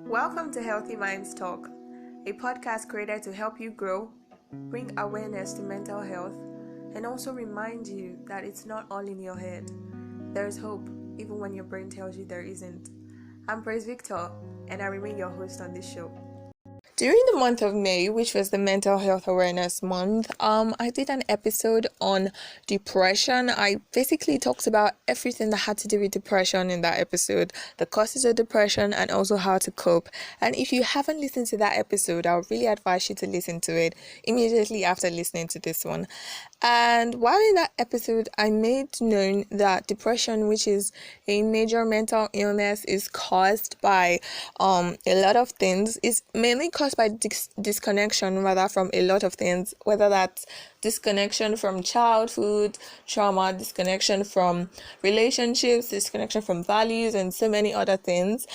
Welcome to Healthy Minds Talk, a podcast created to help you grow, bring awareness to mental health, and also remind you that it's not all in your head. There's hope, even when your brain tells you there isn't. I'm Praise Victor, and I remain your host on this show. During the month of May, which was the Mental Health Awareness Month, I did an episode on depression. I basically talked about everything that had to do with depression in that episode, the causes of depression, and also how to cope. And if you haven't listened to that episode, I would really advise you to listen to it immediately after listening to this one. And while in that episode, I made known that depression, which is a major mental illness, is caused by a lot of things. It's mainly caused by disconnection rather from a lot of things, whether that's disconnection from childhood trauma, disconnection from relationships, disconnection from values, and so many other things.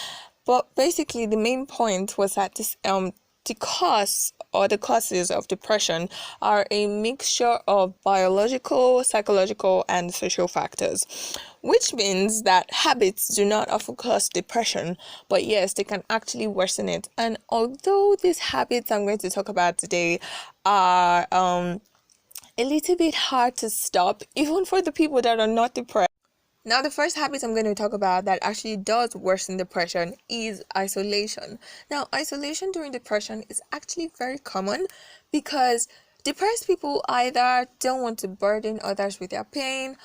But basically, the main point was that the causes of depression are a mixture of biological, psychological, and social factors, which means that habits do not often cause depression, but yes, they can actually worsen it. And although these habits I'm going to talk about today are a little bit hard to stop, even for the people that are not depressed. Now, the first habit I'm going to talk about that actually does worsen depression is isolation. Now, isolation during depression is actually very common because depressed people either don't want to burden others with their pain,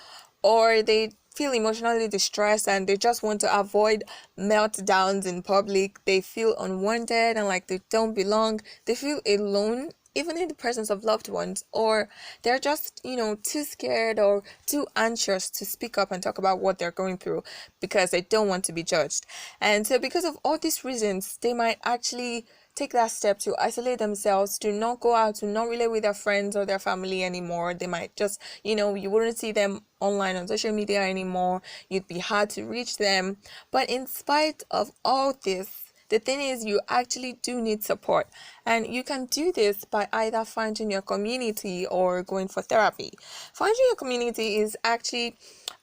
or they feel emotionally distressed and they just want to avoid meltdowns in public. They feel unwanted and like they don't belong. They feel alone even in the presence of loved ones, or they're just, too scared or too anxious to speak up and talk about what they're going through because they don't want to be judged. And so because of all these reasons, they might actually take that step to isolate themselves, to not go out, to not relate with their friends or their family anymore. They might just, you wouldn't see them online on social media anymore. You'd be hard to reach them. But in spite of all this, the thing is, you actually do need support, and you can do this by either finding your community or going for therapy. Finding your community is actually,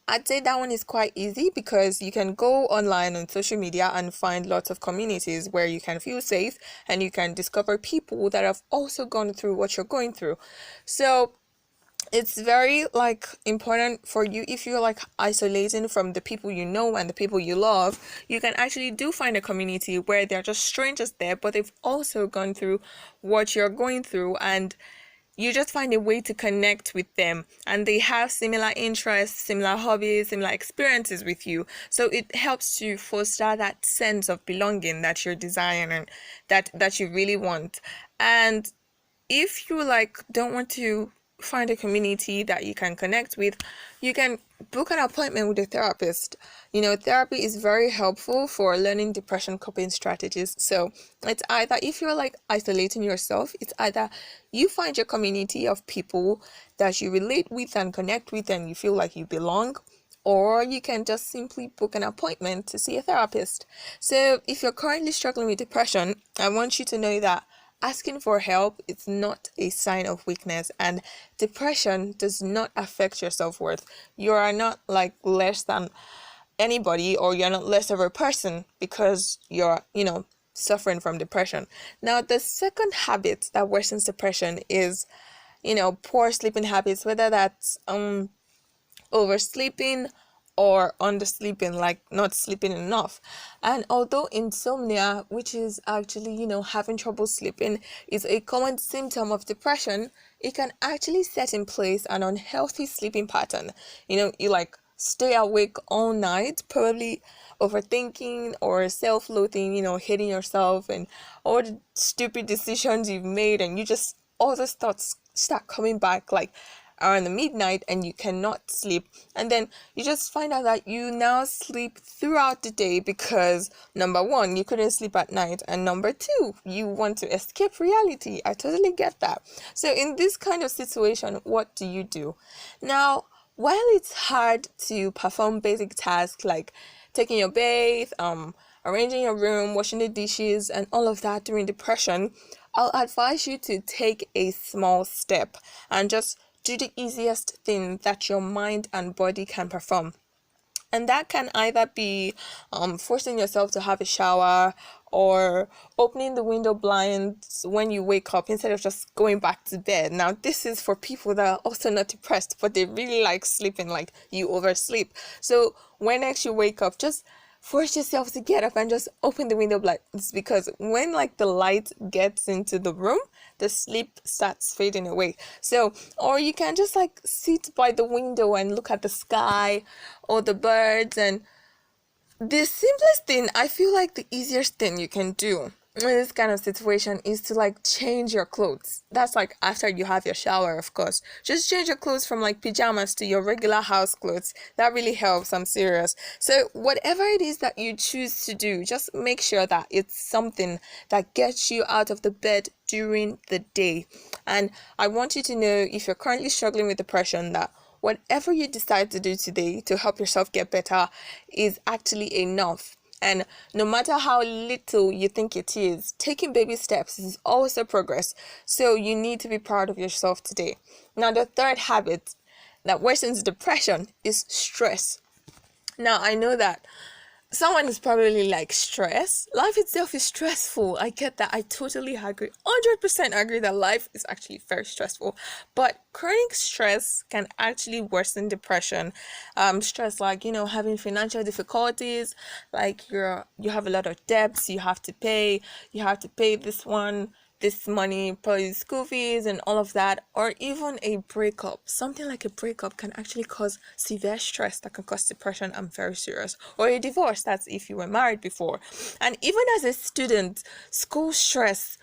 I'd say that one is quite easy because you can go online on social media and find lots of communities where you can feel safe and you can discover people that have also gone through what you're going through. So it's very important for you, if you're isolating from the people you know and the people you love, you can actually do find a community where they're just strangers there, but they've also gone through what you're going through, and you just find a way to connect with them, and they have similar interests, similar hobbies, similar experiences with you. So it helps to foster that sense of belonging that you're desiring, that you really want. And if you don't want to find a community that you can connect with, you can book an appointment with a therapist. Therapy is very helpful for learning depression coping strategies. So it's either, if you're isolating yourself, it's either you find your community of people that you relate with and connect with and you feel like you belong, or you can just simply book an appointment to see a therapist. So if you're currently struggling with depression, I want you to know that asking for help is not a sign of weakness, and depression does not affect your self-worth. You are not less than anybody, or you're not less of a person because you're, suffering from depression. Now, the second habit that worsens depression is, poor sleeping habits, whether that's oversleeping or undersleeping, not sleeping enough. And although insomnia, which is actually, having trouble sleeping, is a common symptom of depression, it can actually set in place an unhealthy sleeping pattern. You stay awake all night, probably overthinking or self-loathing, hating yourself and all the stupid decisions you've made, and you just, all those thoughts start coming back around the midnight, and you cannot sleep. And then you just find out that you now sleep throughout the day because, number one, you couldn't sleep at night, and number two, you want to escape reality. I totally get that. So in this kind of situation, what do you do? Now, while it's hard to perform basic tasks like taking your bath, arranging your room, washing the dishes, and all of that during depression, I'll advise you to take a small step and just do the easiest thing that your mind and body can perform. And that can either be forcing yourself to have a shower, or opening the window blinds when you wake up instead of just going back to bed. Now, this is for people that are also not depressed, but they really like sleeping, like you oversleep. So when next you wake up, just force yourself to get up and just open the window blinds, because when like the light gets into the room, the sleep starts fading away. So, or you can just like sit by the window and look at the sky or the birds. And the simplest thing, I feel like the easiest thing you can do in this kind of situation is to like change your clothes. That's like after you have your shower, of course. Just change your clothes from like pajamas to your regular house clothes. That really helps, I'm serious. So whatever it is that you choose to do, just make sure that it's something that gets you out of the bed during the day. And I want you to know, if you're currently struggling with depression, that whatever you decide to do today to help yourself get better is actually enough. And no matter how little you think it is, taking baby steps is also progress. So you need to be proud of yourself today. Now, the third habit that worsens depression is stress. Now, I know that someone is probably like, stress? Life itself is stressful. I get that. I totally agree. 100% agree that life is actually very stressful. But chronic stress can actually worsen depression. Stress like, having financial difficulties, like you have a lot of debts you have to pay this money, probably school fees and all of that, or even a breakup. Something like a breakup can actually cause severe stress that can cause depression. I'm very serious. Or a divorce, that's if you were married before. And even as a student, school stress,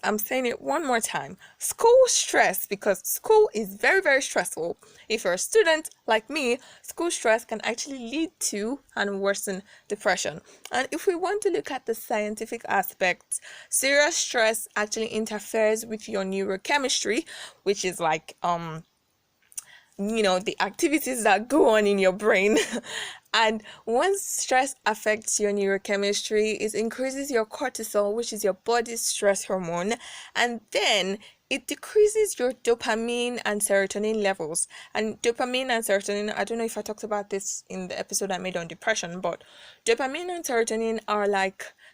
I'm saying it one more time, school stress, because school is very, very stressful. If you're a student like me, school stress can actually lead to and worsen depression. And if we want to look at the scientific aspects, serious stress actually interferes with your neurochemistry, which is like the activities that go on in your brain. And once stress affects your neurochemistry, it increases your cortisol, which is your body's stress hormone, and then it decreases your dopamine and serotonin levels. And dopamine and serotonin, I don't know if I talked about this in the episode I made on depression, but dopamine and serotonin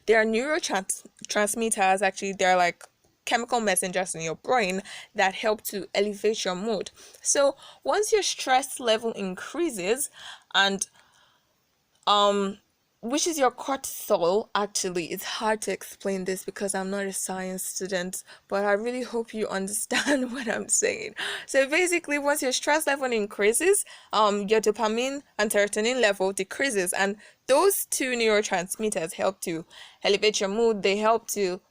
they are neurotransmitters. Actually, they're like chemical messengers in your brain that help to elevate your mood. So once your stress level increases, and which is your cortisol, actually it's hard to explain this because I'm not a science student, but I really hope you understand what I'm saying. So basically, once your stress level increases, your dopamine and serotonin level decreases, and those two neurotransmitters help to elevate your mood. They help to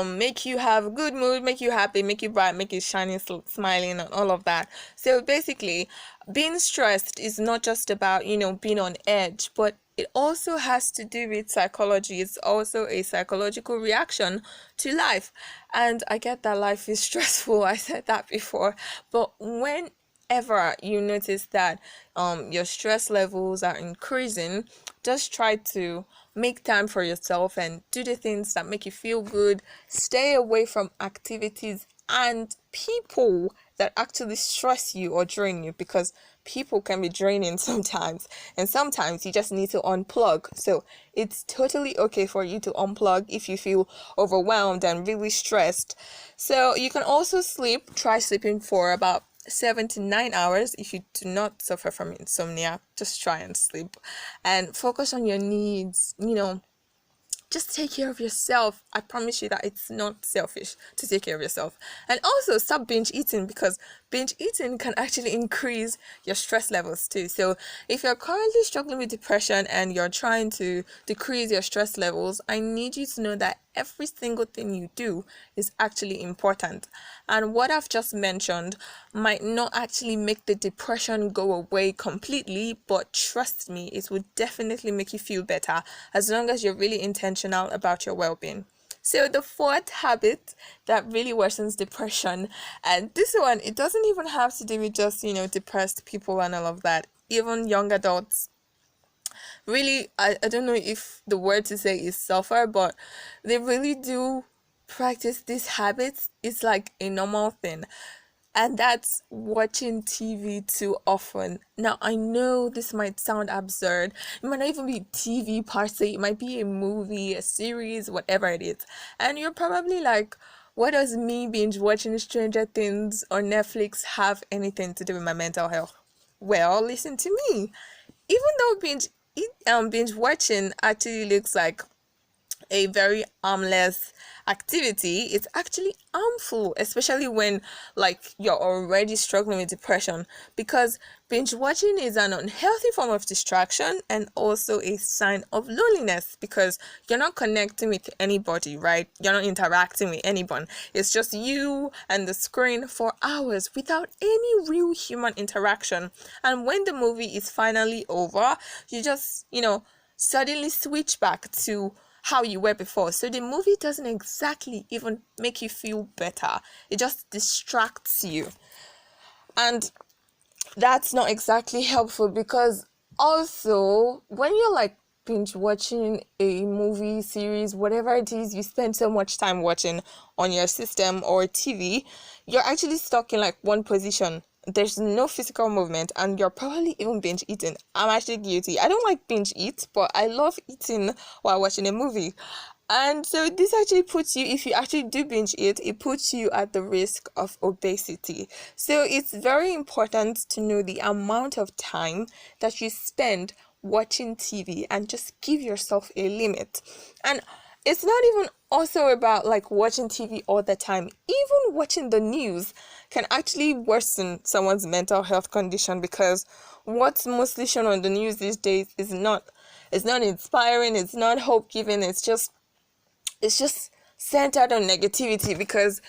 make you have a good mood, make you happy, make you bright, make you shining, smiling, and all of that. So basically, being stressed is not just about being on edge, but it also has to do with psychology. It's also a psychological reaction to life. And I get that life is stressful, I said that before, but whenever you notice that your stress levels are increasing, just try to make time for yourself and do the things that make you feel good. Stay away from activities and people that actually stress you or drain you, because people can be draining sometimes, and sometimes you just need to unplug. So it's totally okay for you to unplug if you feel overwhelmed and really stressed. So you can also try sleeping for about 7 to 9 hours. If you do not suffer from insomnia, just try and sleep and focus on your needs. Just take care of yourself. I promise you that it's not selfish to take care of yourself. And also stop binge eating, because binge eating can actually increase your stress levels too. So if you're currently struggling with depression and you're trying to decrease your stress levels, I need you to know that every single thing you do is actually important. And what I've just mentioned might not actually make the depression go away completely, but trust me, it would definitely make you feel better as long as you're really intentional about your well-being. So the fourth habit that really worsens depression, and this one, it doesn't even have to do with just, depressed people and all of that. Even young adults really, I don't know if the word to say is suffer, but they really do practice these habits. It's like a normal thing. and that's watching TV too often. Now, I know this might sound absurd. It might not even be TV per se, it might be a movie, a series, whatever it is. And you're probably like, what does me binge watching Stranger Things on Netflix have anything to do with my mental health? Well, listen to me. Even though binge watching actually looks like a very harmless activity, it's actually harmful, especially when like you're already struggling with depression, because binge watching is an unhealthy form of distraction and also a sign of loneliness, because you're not connecting with anybody, right? You're not interacting with anyone. It's just you and the screen for hours without any real human interaction. And when the movie is finally over, you just, suddenly switch back to how you were before. So the movie doesn't exactly even make you feel better. It just distracts you. And that's not exactly helpful, because also when you're like binge watching a movie series, whatever it is you spend so much time watching on your system or TV, you're actually stuck in like one position. There's no physical movement, and you're probably even binge eating. I'm actually guilty. I don't like binge eat, but I love eating while watching a movie. And so this actually puts you, if you actually do binge eat, it puts you at the risk of obesity. So it's very important to know the amount of time that you spend watching TV, and just give yourself a limit. And it's not even also about like watching TV all the time. Even watching the news can actually worsen someone's mental health condition, because what's mostly shown on the news these days is not, it's not inspiring, it's not hope giving, it's just centered on negativity. Because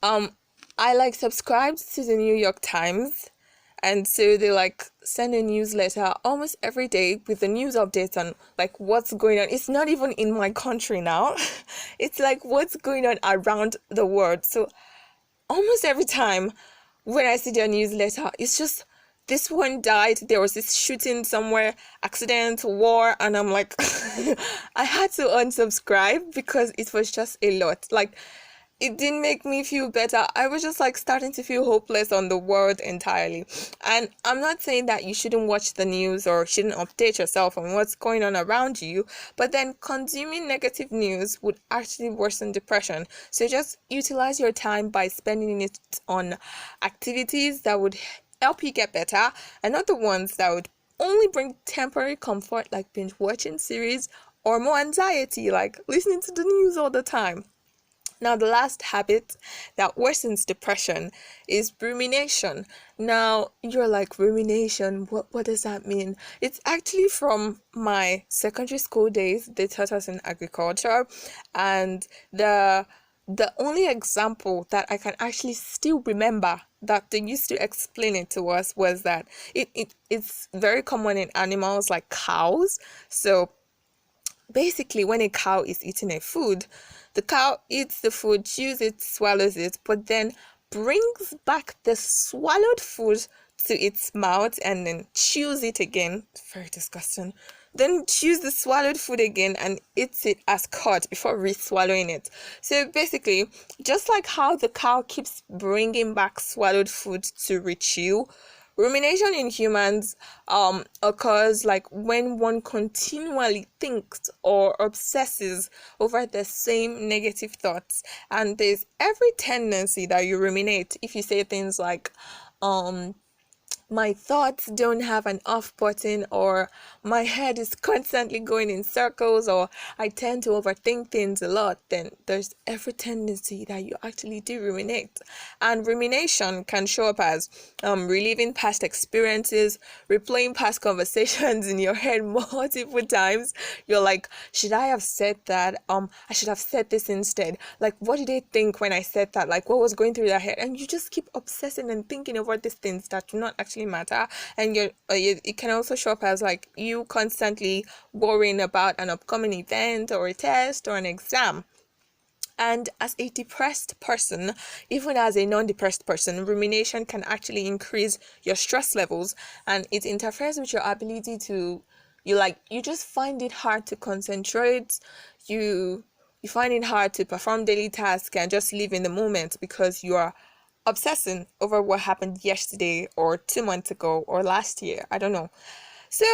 I like subscribed to the New York Times, and so they like send a newsletter almost every day with the news updates on like what's going on. It's not even in my country now. It's like what's going on around the world. So almost every time when I see their newsletter, it's just, this one died, there was this shooting somewhere, accident, war, and I'm like, I had to unsubscribe because it was just a lot. Like, it didn't make me feel better. I was just like starting to feel hopeless on the world entirely. And I'm not saying that you shouldn't watch the news or shouldn't update yourself on what's going on around you, but then consuming negative news would actually worsen depression. So just utilize your time by spending it on activities that would help you get better, and not the ones that would only bring temporary comfort, like binge watching series, or more anxiety, like listening to the news all the time. Now, the last habit that worsens depression is rumination. Now, you're like, rumination, what does that mean? It's actually from my secondary school days. They taught us in agriculture, and the only example that I can actually still remember that they used to explain it to us was that it's very common in animals like cows. So basically, when a cow is eating a food, the cow eats the food, chews it, swallows it, but then brings back the swallowed food to its mouth and then chews it again. Very disgusting. Then chews the swallowed food again and eats it as cut before re-swallowing it. So basically, just like how the cow keeps bringing back swallowed food to rechew, rumination in humans occurs like when one continually thinks or obsesses over the same negative thoughts. And there's every tendency that you ruminate if you say things like, my thoughts don't have an off button, or my head is constantly going in circles, or I tend to overthink things a lot, then there's every tendency that you actually do ruminate. And rumination can show up as reliving past experiences, replaying past conversations in your head multiple times. You're like, should I have said that? I should have said this instead. Like, what did they think when I said that? Like, what was going through their head? And you just keep obsessing and thinking over these things that do not actually matter. And it can also show up as like you constantly worrying about an upcoming event or a test or an exam. And as a depressed person, even as a non-depressed person, rumination can actually increase your stress levels, and it interferes with your ability to, you just find it hard to concentrate. You find it hard to perform daily tasks and just live in the moment, because you are obsessing over what happened yesterday or 2 months ago or last year. I don't know. So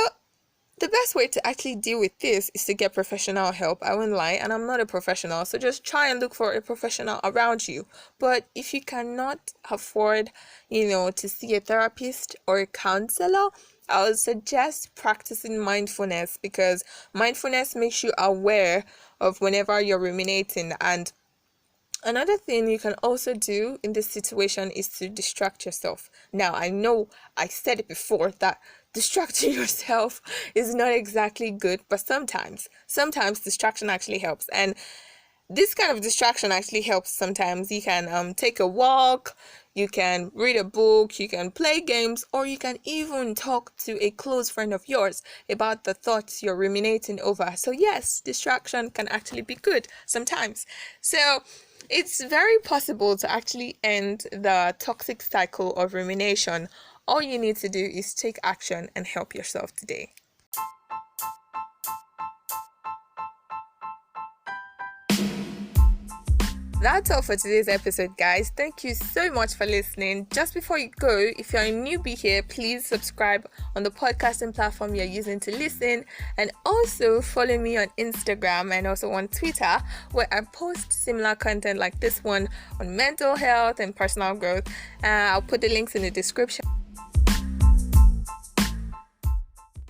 the best way to actually deal with this is to get professional help. I won't lie, and I'm not a professional, so just try and look for a professional around you. But if you cannot afford, to see a therapist or a counselor, I would suggest practicing mindfulness, because mindfulness makes you aware of whenever you're ruminating. And another thing you can also do in this situation is to distract yourself. Now, I know I said it before that distracting yourself is not exactly good, but sometimes distraction actually helps. And this kind of distraction actually helps sometimes. You can take a walk, you can read a book, you can play games, or you can even talk to a close friend of yours about the thoughts you're ruminating over. So yes, distraction can actually be good sometimes. So it's very possible to actually end the toxic cycle of rumination. All you need to do is take action and help yourself today. That's all for today's episode, guys. Thank you so much for listening. Just before you go, if you're a newbie here, please subscribe on the podcasting platform you're using to listen, and also follow me on Instagram and also on Twitter, where I post similar content like this one on mental health and personal growth. I'll put the links in the description.